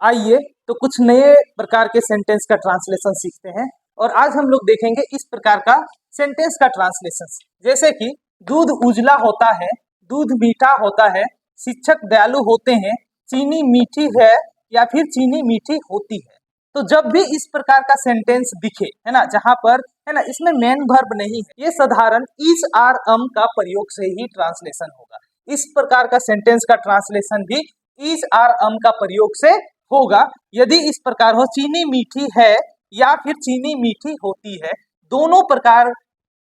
आइए तो कुछ नए प्रकार के सेंटेंस का ट्रांसलेशन सीखते हैं। और आज हम लोग देखेंगे इस प्रकार का सेंटेंस का ट्रांसलेशन, जैसे कि दूध उजला होता है, दूध मीठा होता है, शिक्षक दयालु होते हैं, चीनी मीठी है या फिर चीनी मीठी होती है। तो जब भी इस प्रकार का सेंटेंस दिखे, है ना, जहां पर है ना इसमें मेन वर्ब नहीं है, ये साधारण इज आर अम का प्रयोग से ही ट्रांसलेशन होगा। इस प्रकार का सेंटेंस का ट्रांसलेशन भी इज आर अम का प्रयोग से होगा। यदि इस प्रकार हो चीनी मीठी है या फिर चीनी मीठी होती है, दोनों प्रकार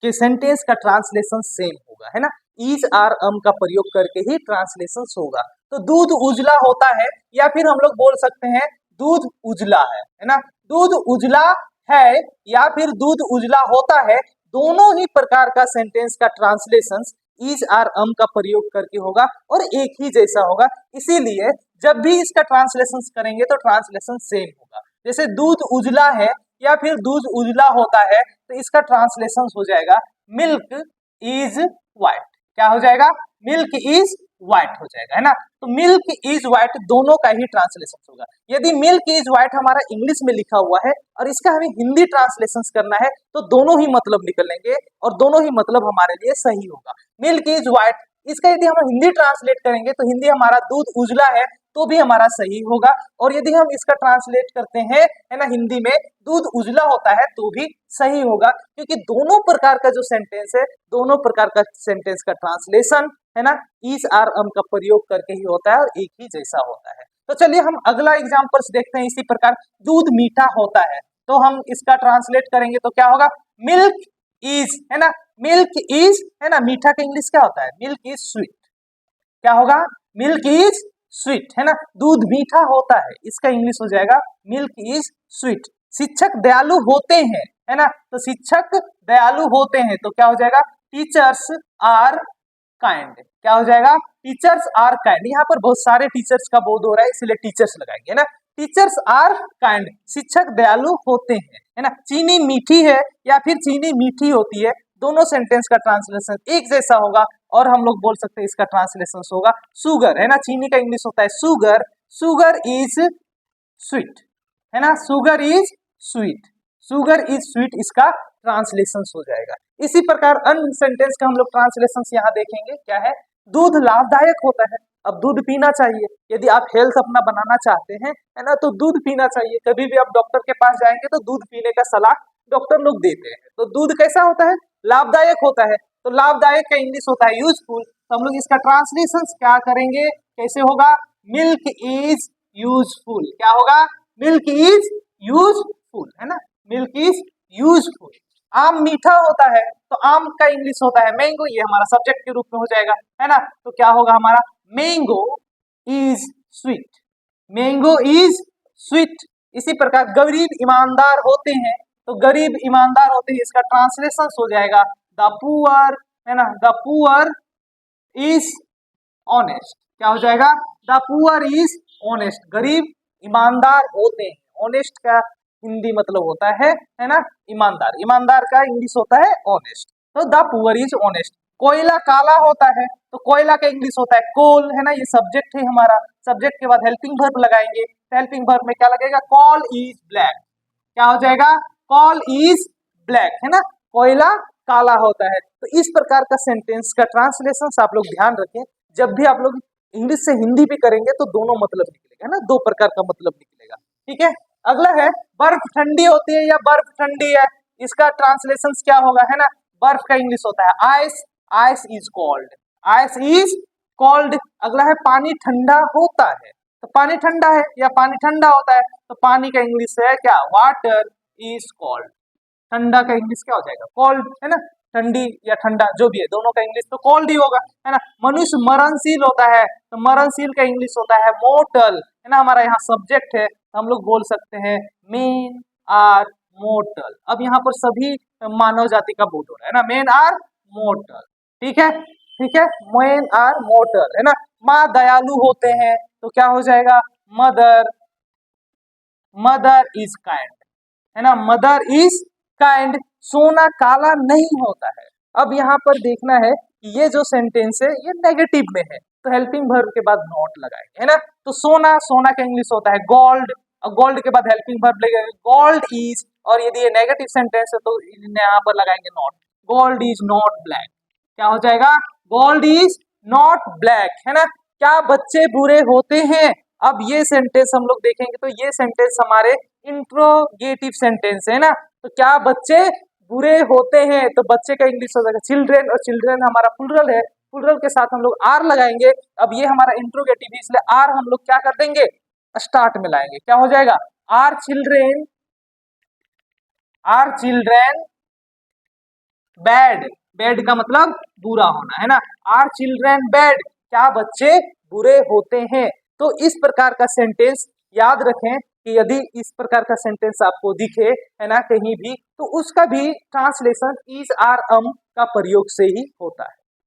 के सेंटेंस का ट्रांसलेशन सेम होगा, है ना। इज आर अम का प्रयोग करके ही ट्रांसलेशन होगा। तो दूध उजला होता है या फिर हम लोग बोल सकते हैं दूध उजला है ना। दूध उजला है या फिर दूध उजला होता है, दोनों ही प्रकार का सेंटेंस का ट्रांसलेशन इज आर अम का प्रयोग करके होगा और एक ही जैसा होगा। इसीलिए जब भी इसका ट्रांसलेशन करेंगे तो ट्रांसलेशन सेम होगा। जैसे दूध उजला है या फिर दूध उजला होता है, तो इसका ट्रांसलेशन हो जाएगा मिल्क इज व्हाइट। क्या हो जाएगा? मिल्क इज व्हाइट हो जाएगा, है ना। तो मिल्क इज व्हाइट दोनों का ही ट्रांसलेशन होगा। यदि मिल्क इज व्हाइट हमारा इंग्लिश में लिखा हुआ है और इसका हमें हिंदी ट्रांसलेशन करना है, तो दोनों ही मतलब निकलेंगे और दोनों ही मतलब हमारे लिए सही होगा। मिल्क इज व्हाइट, इसका यदि हम हिंदी ट्रांसलेट करेंगे तो हिंदी हमारा दूध उजला है तो भी हमारा सही होगा। और यदि हम इसका ट्रांसलेट करते हैं, है ना, हिंदी में दूध उजला होता है तो भी सही होगा, क्योंकि दोनों प्रकार का जो सेंटेंस है, दोनों प्रकार का सेंटेंस का ट्रांसलेशन, है ना, इज आर अम का प्रयोग करके ही होता है और एक ही जैसा होता है। तो चलिए हम अगला एग्जांपल्स देखते हैं। इसी प्रकार दूध मीठा होता है, तो हम इसका ट्रांसलेट करेंगे तो क्या होगा? मिल्क इज, है ना, मिल्क इज, है ना, मीठा का इंग्लिश क्या होता है? Milk is sweet. क्या होगा? मिल्क इज स्वीट, है ना। दूध मीठा होता है, इसका इंग्लिश हो जाएगा मिल्क इज स्वीट। शिक्षक दयालु होते हैं, है ना, तो शिक्षक दयालु होते हैं तो क्या हो जाएगा? Teachers are kind. क्या हो जाएगा? Teachers are kind. यहाँ पर बहुत सारे टीचर्स का बोध हो रहा है, इसलिए टीचर्स लगाएंगे, है ना। टीचर्स आर काइंड, शिक्षक दयालु होते हैं, है ना। चीनी मीठी है या फिर चीनी मीठी होती है, दोनों सेंटेंस का ट्रांसलेशन एक जैसा होगा और हम लोग बोल सकते हैं इसका ट्रांसलेशन होगा सुगर, है ना। चीनी का इंग्लिश होता है सुगर, सुगर इज स्वीट, है ना, sugar is sweet, sugar is sweet इसका ट्रांसलेशन हो जाएगा। इसी प्रकार अन्य सेंटेंस का हम लोग ट्रांसलेशन यहाँ देखेंगे। क्या है? दूध लाभदायक होता है। अब दूध पीना चाहिए, यदि आप हेल्थ अपना बनाना चाहते हैं, है ना, तो दूध पीना चाहिए। कभी भी आप डॉक्टर के पास जाएंगे तो दूध पीने का सलाह डॉक्टर लोग देते हैं। तो दूध कैसा होता है? लाभदायक होता है। तो लाभदायक का इंग्लिश होता है यूजफुल। तो हम लोग इसका ट्रांसलेशन क्या करेंगे? कैसे होगा? Milk is useful. क्या होगा? मिल्क इज यूजफुल, है ना, मिल्क इज यूजफुल। आम मीठा होता है, तो आम का इंग्लिश होता है मैंगो, ये हमारा सब्जेक्ट के रूप में हो जाएगा, है ना। तो क्या होगा हमारा? Mango is sweet, mango is sweet. इसी प्रकार गरीब ईमानदार होते हैं, तो गरीब ईमानदार होते हैं, इसका ट्रांसलेशन हो जाएगा द पुअर, है ना, द पुअर इज ऑनेस्ट। क्या हो जाएगा? द पुअर इज ऑनेस्ट, गरीब ईमानदार होते हैं। ऑनेस्ट का हिंदी मतलब होता है ना, ईमानदार। ईमानदार का इंग्लिश होता है ऑनेस्ट। तो द पुअर इज ऑनेस्ट। कोयला काला होता है, तो कोयला का इंग्लिश होता है कोल, है ना। ये सब्जेक्ट है हमारा, सब्जेक्ट के बाद हेल्पिंग वर्ब लगाएंगे। हेल्पिंग वर्ब में क्या लगेगा? Call is black. क्या हो जाएगा? कॉल इज ब्लैक, है ना, कोयला काला होता है। तो इस प्रकार का सेंटेंस का ट्रांसलेशन आप लोग ध्यान रखें। जब भी आप लोग इंग्लिश से हिंदी भी करेंगे तो दोनों मतलब निकलेगा, है ना, दो प्रकार का मतलब निकलेगा। ठीक है। अगला है बर्फ ठंडी होती है या बर्फ ठंडी है, इसका ट्रांसलेशन क्या होगा, है ना। बर्फ का इंग्लिश होता है ice, ice is cold, ice is cold. अगला है पानी ठंडा होता है, तो पानी ठंडा है या पानी ठंडा होता है, तो पानी का इंग्लिश है क्या? Water is cold. ठंडा का इंग्लिश क्या हो जाएगा? कोल्ड, है ना। ठंडी या ठंडा जो भी है, दोनों का इंग्लिश तो कोल्ड ही होगा, है ना। मनुष्य मरणशील होता है, तो मरणशील का इंग्लिश होता है मोर्टल, है ना। हमारा यहाँ सब्जेक्ट है, तो हम लोग बोल सकते हैं मेन आर मोर्टल। अब यहाँ पर सभी मानव जाति का बोध हो रहा है ना, मेन आर मोर्टल। ठीक है, ठीक है, मेन आर मोर्टल, है ना। माँ दयालु होते हैं, तो क्या हो जाएगा? मदर, मदर इज काइंड, है ना, मदर इज काइंड। सोना काला नहीं होता है। अब यहाँ पर देखना है कि ये जो सेंटेंस है ये नेगेटिव में है, तो हेल्पिंग वर्ब के बाद नॉट लगाएंगे, है ना। तो सोना, सोना का इंग्लिश होता है गोल्ड, और गोल्ड के बाद हेल्पिंग वर्ब लगेगा गोल्ड इज, और यदि ये नेगेटिव सेंटेंस है तो यहाँ पर लगाएंगे not, gold is not black. क्या हो जाएगा, गोल्ड इज नॉट ब्लैक, है ना। क्या बच्चे बुरे होते हैं, अब ये सेंटेंस हम लोग देखेंगे तो ये सेंटेंस हमारे इंट्रोगेटिव सेंटेंस है ना। तो क्या बच्चे बुरे होते हैं, तो बच्चे का इंग्लिश हो जाएगा चिल्ड्रेन, और चिल्ड्रेन हमारा प्लूरल है, प्लूरल के साथ हम लोग आर लगाएंगे। अब ये हमारा इंट्रोगेटिव है इसलिए आर हम लोग क्या कर देंगे, स्टार्ट में लाएंगे। क्या हो जाएगा, आर चिल्ड्रेन बैड, बैड का मतलब बुरा होना, है ना। आर चिल्ड्रेन बैड, क्या बच्चे बुरे होते हैं। तो इस प्रकार का सेंटेंस याद रखें कि यदि इस प्रकार का सेंटेंस आपको दिखे, है ना, कहीं भी, तो उसका भी ट्रांसलेशन इज आर एम का प्रयोग से ही होता है।